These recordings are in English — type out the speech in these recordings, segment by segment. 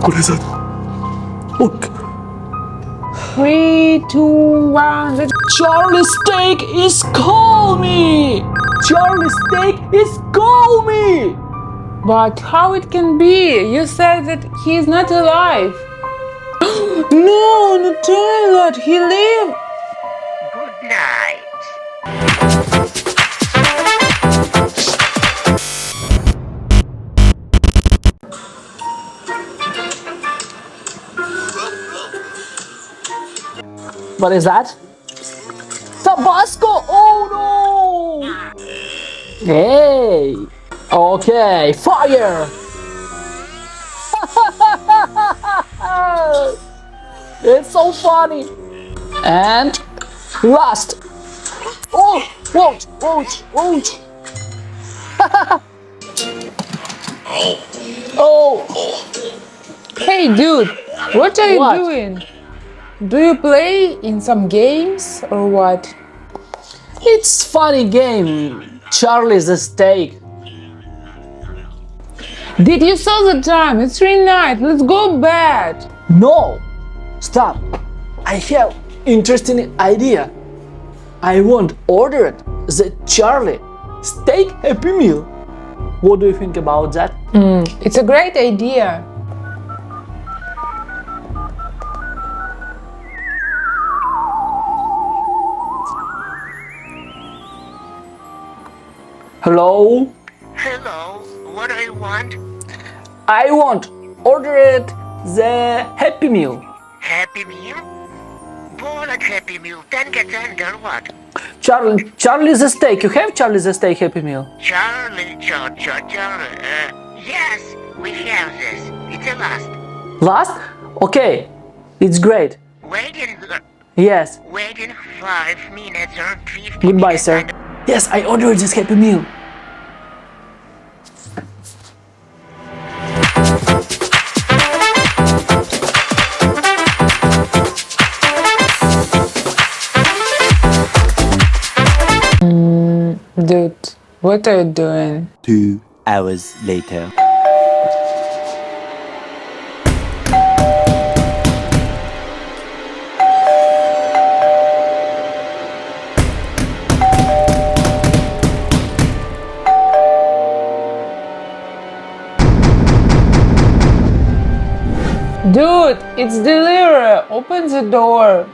What is that? Look. 3, 2, 1. Charlie Steak is call me! Charlie Steak is call me! But how it can be? You said that he is not alive. No, in the toilet. He lived. Good night. What is that? Tabasco! Oh no! Hey! Okay, fire! It's so funny! And last! Oh! Whoa! Oh! Hey, dude. What are you What? doing? Do you play in some games or what? It's funny game. Charlie's the steak. Did you saw the time? It's 3 night. Let's go bed. No! Stop! I have interesting idea. I won't order it. The Charlie Steak Happy Meal. What do you think about that? It's a great idea. Hello? Hello, what do you want? I want order it the Happy Meal. Happy Meal? Bowl at Happy Meal, 10 gets under what? Charlie's the Steak. You have Charlie's the Steak Happy Meal? Charlie. Yes, we have this. It's a last. Last? Okay. It's great. Yes. Waiting 5 minutes or 15 Goodbye, minutes sir. and- Yes, I ordered this Happy Meal. Dude, what are you doing? 2 hours later. Dude, it's delivery. Open the door.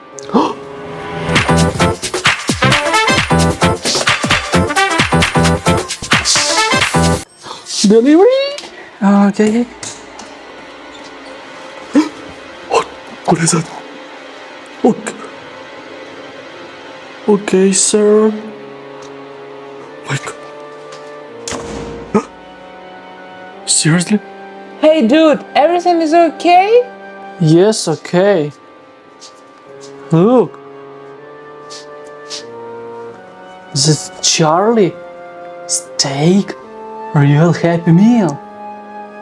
Delivery? Okay. What is that? Look. Okay, sir. My God. Seriously? Hey, dude, everything is okay? Yes, okay. Look. This Charlie Steak Real Happy Meal.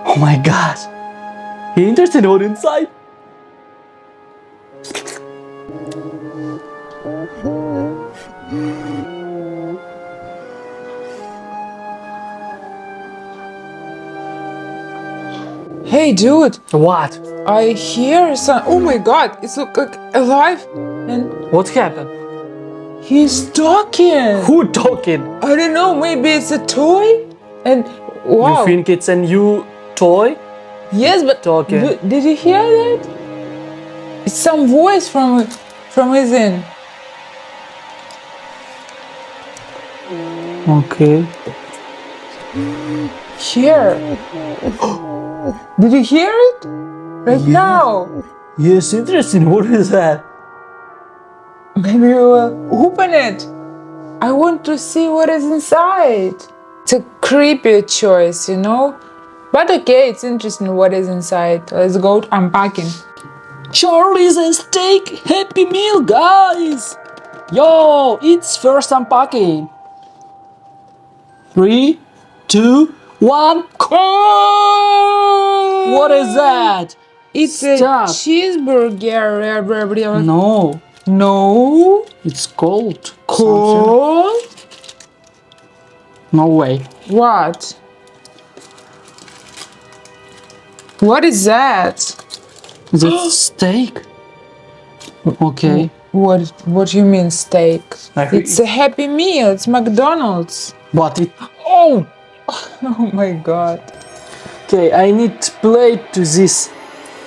Oh my God. Interesting what inside. Hey, dude, What? I hear some. Oh my God, it's look like alive, and What happened? he's talking. Who talking? I don't know. Maybe it's a toy. And wow. You think it's a new toy? Yes, but Talking. Did you hear that? It's some voice from within. Okay. Here. Did you hear it? Right now. Yes, interesting. What is that? Maybe we will open it. I want to see what is inside. It's a creepy choice, you know? But okay, it's interesting what is inside. Let's go unpacking. Charlie's a Steak Happy Meal, guys! Yo, it's first unpacking. 3, 2, 1. What is that? It's Stop. a cheeseburger. No, No. it's cold. Cold? No way. What? What is that? That's steak. Okay. What do you mean steak? I heard- It's a Happy Meal. It's McDonald's. But it. Oh! Oh my god. Okay, I need plate to this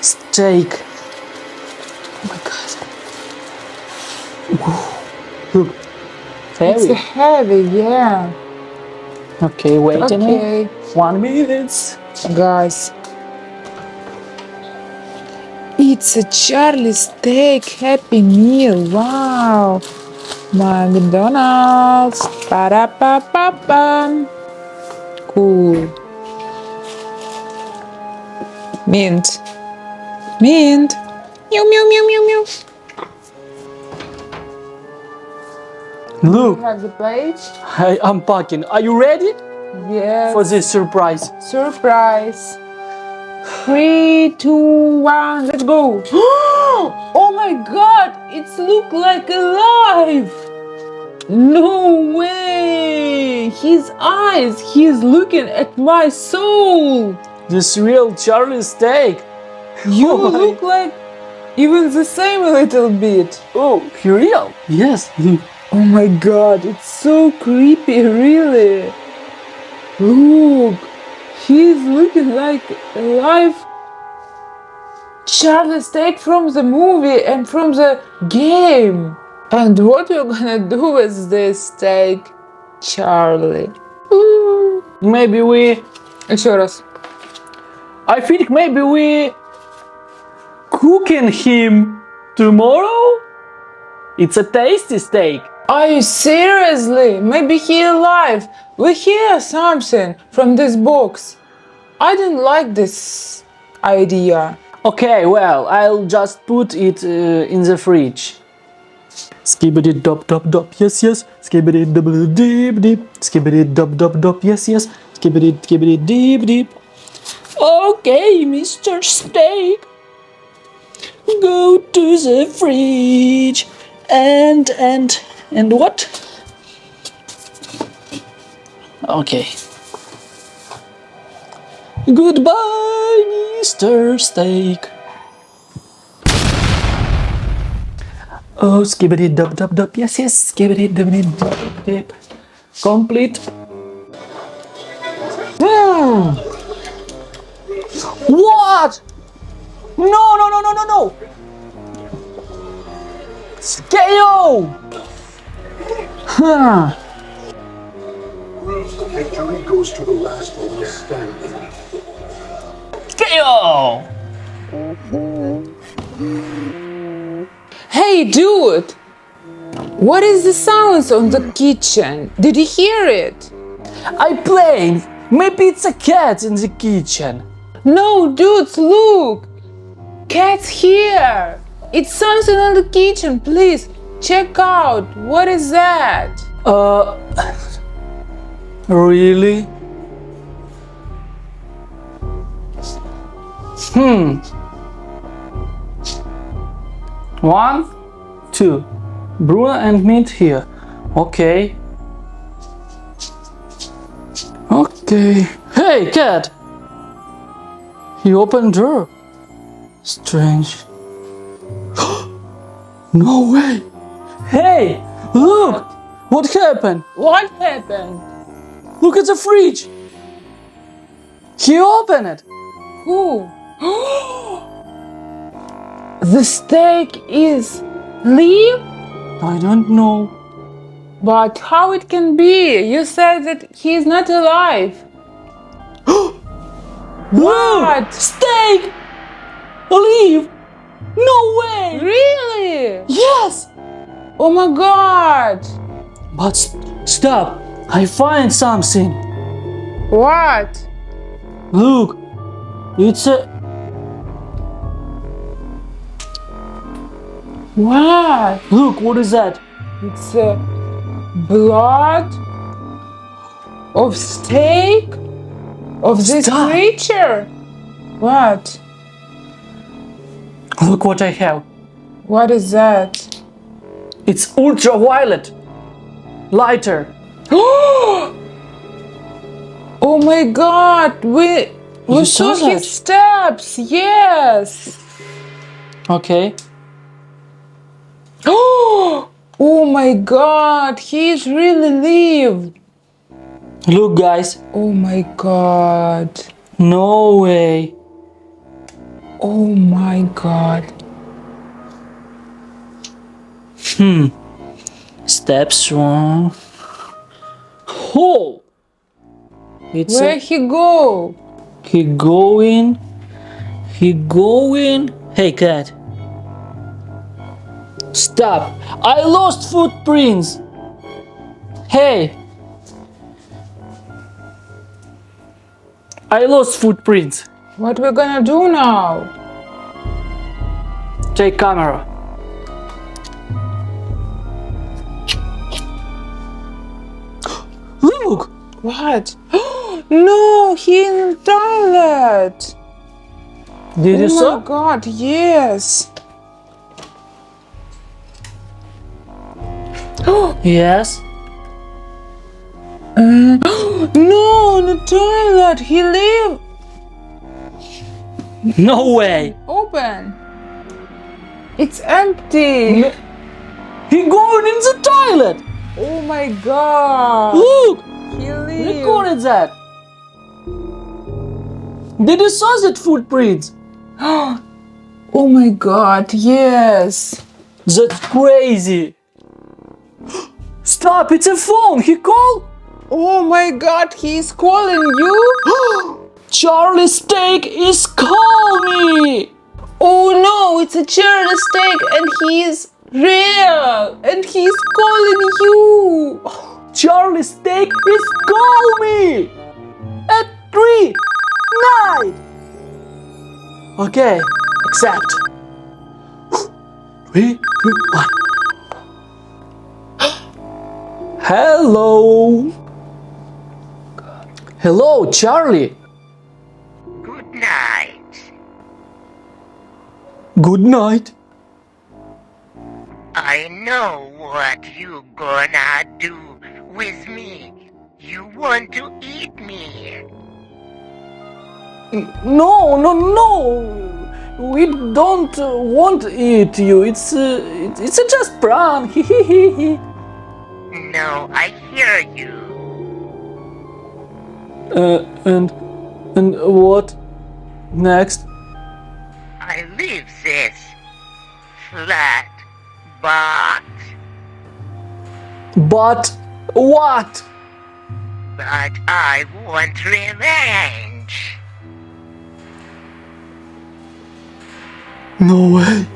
steak. Oh my god. Look, It's heavy. heavy, yeah. Okay, wait a minute. Okay. 1 minute. Guys. It's a Charlie Steak Happy Meal. Wow. McDonald's. Ba-da-ba-ba-ba. Cool. Mint. Mint. Meow, meow, meow, meow, meow. Look, Have the plate? I am packing. Are you ready Yes. for this surprise? Surprise. 3, 2, 1, let's go. Oh my god, it's look like alive. No way. His eyes, he's looking at my soul. This real Charlie steak. You Oh my- look like even the same a little bit. Oh, real? Yes. Oh my god, it's so creepy, really. Look, he's looking like a live Charlie Steak from the movie and from the game. And what you're gonna do with this steak, Charlie? Maybe we. Еще раз. I think maybe we cooking him tomorrow. It's a tasty steak. Are you seriously? Maybe he alive. We hear something from this box. I didn't like this idea. Okay, well, I'll just put it in the fridge. Skibbity dop dop dop, yes yes. Skibbity double deep deep. Skibbity dop dop dop, yes yes. Skibbity deep deep. Okay, Mr. Steak. Go to the fridge and what? Okay. Goodbye, Mr. Steak. Oh, skibbity dub dub dub. Yes, yes. Skibbity dubbity dub dip. Complete. What? No, no, no, no, no, no. Scale. Huh. Victory goes to the last one standing. Scale. Hey, dude! What is the sounds on the kitchen? Did you hear it? I played. Maybe it's a cat in the kitchen. No, dudes, look! Cat's here! It's something on the kitchen, please check out. What is that? Really? One, two. Bruno and meat here. Okay. Okay. Hey, cat! He opened door. Strange. No way! Hey! Look! What happened? What happened? Look at the fridge! He opened it! Who? The steak is live? I don't know. But how it can be? You said that he is not alive. What? Steak! Olive! No way! Really? Yes! Oh my god! But stop! I find something. What? Look! It's a... What? Look, what is that? It's a blood of steak of this Stop. creature. What? Look what I have. What is that? It's ultraviolet. Lighter. Oh my god! We You saw saw his that? steps, yes. Okay. Oh my god, he's really lived. Look, guys. Oh my god. No way. Oh my god. Steps one. Oh! It's Where he go? he going. He going. Hey, cat. Stop! I lost footprints. Hey. I lost footprints. What we gonna do now? Take camera. Look! What? No, he in the toilet. Did you Oh saw? my god, yes. Yes. No, in the toilet. He live. No way. Open. It's empty. He going in the toilet. Oh my god. Look! He live. Recorded that. Did you saw that footprints? Oh my god, yes. That's crazy. Stop! It's a phone. He called. Oh my god, he's calling you? Charlie Steak is call me. Oh no, it's a Charlie Steak and he's real and he's calling you. Charlie Steak is call me at 3 night. Okay, accept. 3, 2, 1. Hello. Hello, Charlie. Good night. Good night. I know what you gonna do with me. You want to eat me. No, no, no. We don't want to eat you. It's just prank. No, I hear you. And what next? I leave this flat, but But what? I want revenge. No way.